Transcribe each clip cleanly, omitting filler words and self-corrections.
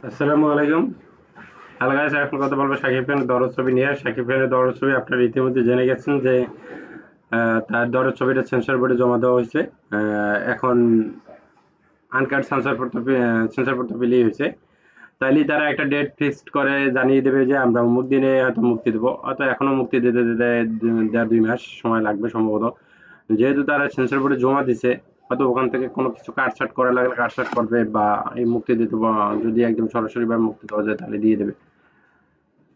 আসসালামু আলাইকুম। Hello guys, এখন কথা বলবো শাকিব খানের দরদ ছবি নিয়ে। শাকিব খানের দরদ ছবি আপনারা ইতিমধ্যে জেনে গেছেন যে তার দরদ ছবিটা সেন্সর বোর্ডে জমা দেওয়া হয়েছে। এখন আনকাট সেন্সর পড়তে পেলেই হয়েছে। তাইলে তারা একটা ডেট ফিক্সড করে জানিয়ে দেবে যে আমরা অমুক দিনে হয়তো মুক্তি দেবো, হয়তো এখনো মুক্তি দিতে দিতে 1.5-2 মাস সময় লাগবে সম্ভবত। যেহেতু তারা সেন্সর বোর্ডে জমা দিছে, হয়তো ওখান থেকে কোনো কিছু কাটছাট করা লাগলে কাটছাট করবে, বা এই মুক্তি দিতে যদি একদম সরাসরি ভাবে মুক্তি দেওয়া যায় তাহলে দিয়ে দেবে।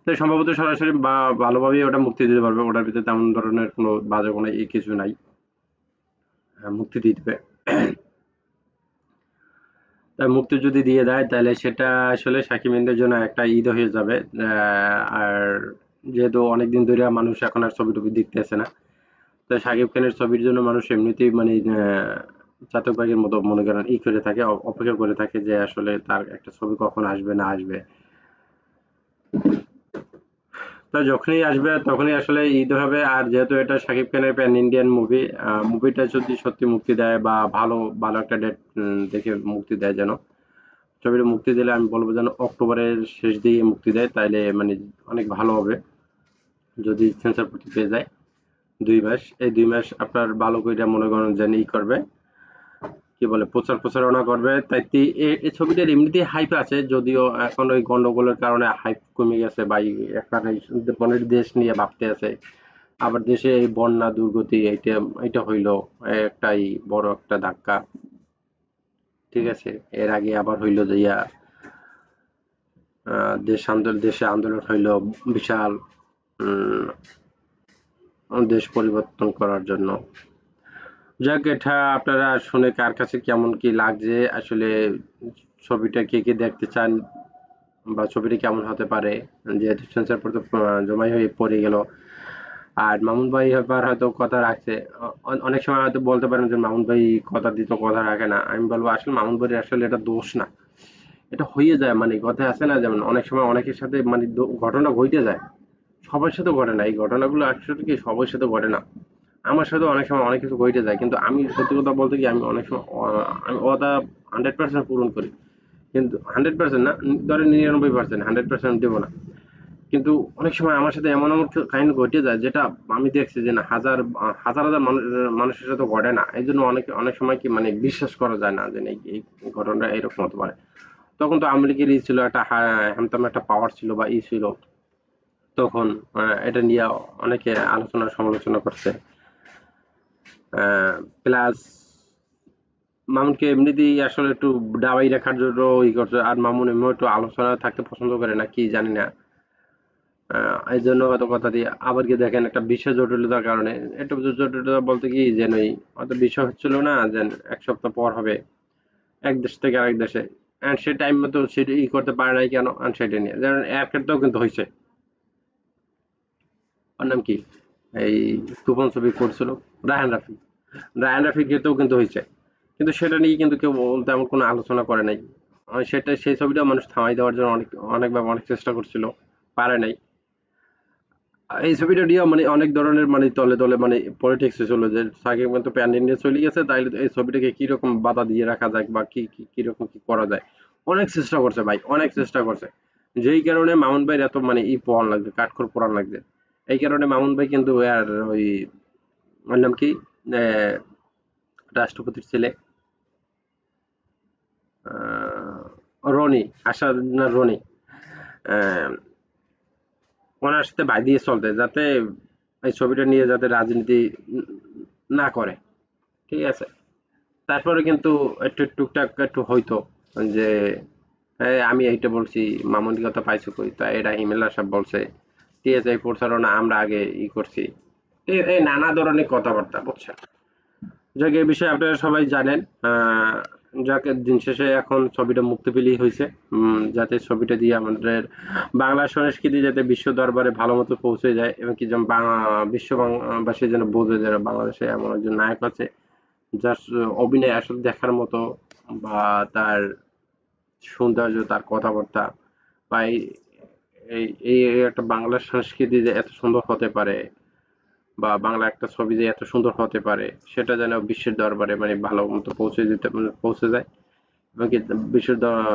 তো সম্ভবত সরাসরি বা ভালোভাবেই ওটা মুক্তি দিতে পারবে, ওটার ভিতরে তেমন ধরনের কোনো বাজে কোনো কিছু নাই। মুক্তি দিয়ে দেবে। তাই মুক্তি যদি দিয়ে দেয় তাহলে সেটা আসলে সাকিবিনদের জন্য একটা ঈদ হয়ে যাবে। আর যেহেতু অনেকদিন ধরে মানুষ এখন আর ছবি টবি দেখতেছে না, তো শাকিব খানের ছবির জন্য মানুষ এমনিতেই মানে চাতক পাখির মতো মনে করেন করে থাকে, অপেক্ষা করে থাকে যে আসলে তার একটা ছবি কখন আসবে না আসবে। তো যখনই আসবে তখনই আসলে ঈদ হবে। আর যেহেতু এটা শাকিব খানের প্যান ইন্ডিয়ান মুভি, মুভিটা যদি সত্যি মুক্তি দেয় বা ভালো ভালো একটা ডেট দেখে মুক্তি দেয়, যেন ছবিটা মুক্তি দিলে আমি বলবো যেন অক্টোবরের শেষ দিকে মুক্তি দেয়, তাইলে মানে অনেক ভালো হবে। যদি সেন্সর প্রতি পেয়ে যায় 2 মাস, এই 2 মাস আপনার ভালো করে মনে করেন যেন করবে, কি বলে, প্রচারণা করবে। তাই এই ছবিটার এমনিতেই হাইপ আছে, যদিও এখন ওই গন্ডগোলের কারণে হাইপ কমে গেছে, বা এখানে মানে দেশ নিয়ে ভাবতে আছে। আবার দেশে এই বন্যা দুর্গতি, এটা হইলো একটাই বড় একটা ধাক্কা। ঠিক আছে, এর আগে আবার হইলো যে দেশে আন্দোলন হইলো বিশাল, দেশ পরিবর্তন করার জন্য। যাক, এটা আপনারা শুনে কার কাছে কেমন কি লাগছে আসলে, ছবিটা কে কে দেখতে চান বা ছবিটি কেমন হতে পারে, যেহেতু সেন্সর পড়তে জমাই হয়ে পড়ে গেল। আর মামুন ভাই এবার হয়তো কথা রাখছে। অনেক সময় হয়তো বলতে পারেন যে মামুন ভাই কথা দিত কথা রাখে না, আমি বলবো আসলে মামুন ভাইয়ের আসলে এটা দোষ না, এটা হয়ে যায়। মানে কথায় আছে না, যেমন অনেক সময় অনেকের সাথে মানে ঘটনা ঘটে যায়, সবার সাথে ঘটে না। এই ঘটনাগুলো আসলে কি সবার সাথে ঘটে না। আমার সাথে অনেক সময় অনেক কিছু ঘটে যায়, কিন্তু আমি সত্যি কথা বলতে কি আমি অনেক সময় আমি ওটা 100% পূরণ করি। কিন্তু 100% না, ধরেন 99%, 100% দেবো না। কিন্তু অনেক সময় আমার সাথে এমন এমন কাহিনী ঘটে যায় যেটা আমি দেখছি যে না, হাজার হাজার হাজার মানুষের সাথে ঘটে না। এই জন্য অনেক অনেক সময় কি মানে বিশ্বাস করা যায় না যে না, এই ঘটনাটা এরকম হতে পারে। তখন তো আওয়ামী লীগের ছিল একটা হ্যামতাম একটা পাওয়ার ছিল বা ছিল, তখন এটা নিয়ে অনেকে আলোচনা সমালোচনা করছে। প্লাস মামুনকে এমনিতেই আসলে একটু দাবাই রাখার জন্য করছে। আর মামুন এমনি একটু আলোচনা থাকতে পছন্দ করে না, কি জানি না। এই জন্য হয়তো কথা দিয়ে আবার কি দেখেন একটা বিশ্ব জটিলতার কারণে, একটু জটিলতা বলতে কি যেন হয়তো বিষয় হচ্ছিল না যে 1 সপ্তাহ পর হবে, এক দেশ থেকে আরেক দেশে, এন্ড সে টাইম মতো সেটা করতে পারে নাই কেন, এন্ড সেটা নিয়ে যেমন এর ক্ষেত্রেও কিন্তু হয়েছে। ওর নাম কি, এই তুফান ছবি করছিল রায়হান রাফি, রায়হান রাফির ক্ষেত্রেও কিন্তু হয়েছে। কিন্তু সেটা নিয়ে কিন্তু কেউ তেমন কোনো আলোচনা করে নাই। সেটা সেই ছবিটা মানুষ থামাই দেওয়ার জন্য অনেকভাবে অনেক চেষ্টা করছিল, পারে নাই। এই ছবিটা নিয়ে মানে অনেক ধরনের মানে তলে তলে মানে পলিটিক্স ছিল যে সাকিব খান তো প্যান ইন্ডিয়া চলে গেছে, তাইলে এই ছবিটাকে কিরকম বাধা দিয়ে রাখা যায় বা কিরকম কি করা যায়। অনেক চেষ্টা করছে ভাই, অনেক চেষ্টা করছে। যেই কারণে মামুন ভাই এত মানে পোড়ান লাগছে, কাঠখড় পোড়ান লাগছে। এই কারণে মামুন ভাই কিন্তু আর ওই, ওর নাম কি, আহ, রাষ্ট্রপতির ছেলে, রনি, আসাদ না রনি, আহ, ওনার সাথে ভাই দিয়ে চলতে, যাতে এই ছবিটা নিয়ে যাতে রাজনীতি না করে। ঠিক আছে, তারপরে কিন্তু একটু টুকটাক একটু হইতো যে আমি এইটা বলছি, মামুনি কথা পাইছো কই, তা এটা হিমেলা সাহেব বলছে, ঠিক আছে, এই প্রচারণা আমরা আগে করছি। এই নানা ধরনের কথাবার্তা, বুঝছেন। যাক, এই বিষয়ে আপনারা সবাই জানেন। যাকে দিন শেষে এখন ছবিটা মুক্তি পেলেই হয়েছে, যাতে ছবিটা দিয়ে আমাদের বাংলা সংস্কৃতি যাতে বিশ্ব দরবারে ভালো মতো পৌঁছে যায়, এবং কি যেন বিশ্ববাসী যেন বোঝে যে বাংলাদেশে এমন একজন নায়ক আছে যার অভিনয় আসলে দেখার মতো, বা তার সৌন্দর্য, তার কথাবার্তা, বা এই এই এই একটা বাংলার সংস্কৃতি যে এত সুন্দর হতে পারে, বা বাংলা একটা ছবি যে এত সুন্দর হতে পারে, সেটা যেন বিশ্বের দরবারে মানে ভালো মতো পৌঁছে যায়। এবং কি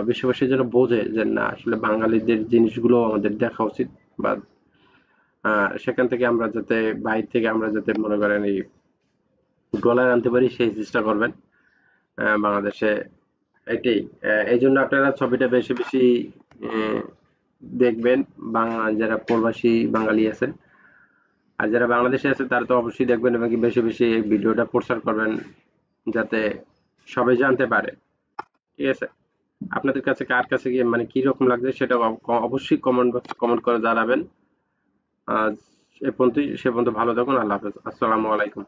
বিশ্ববাসী যেন বোঝে যে না আসলে বাঙালিদের জিনিসগুলো আমাদের দেখা উচিত, বা সেখান থেকে আমরা যাতে বাইরে থেকে আমরা যাতে মনে করেন এই ডলার আনতে পারি সেই চেষ্টা করবেন বাংলাদেশে। এটাই এই জন্য আপনারা ছবিটা বেশি বেশি আহ, দেখবেন। যারা প্রবাসী বাঙালি আছেন আর যারা বাংলাদেশে আছে তারা তো অবশ্যই দেখবেন, এবং কি বেশি বেশি এই ভিডিওটা প্রচার করবেন যাতে সবাই জানতে পারে। ঠিক আছে? আপনাদের কাছে কার কাছে গিয়ে মানে কি রকম লাগছে সেটা অবশ্যই কমেন্ট করে জানাবেন। আজ এ পর্যন্তই, সে পর্যন্ত ভালো থাকুন। আল্লাহ হাফেজ। আসসালামু আলাইকুম।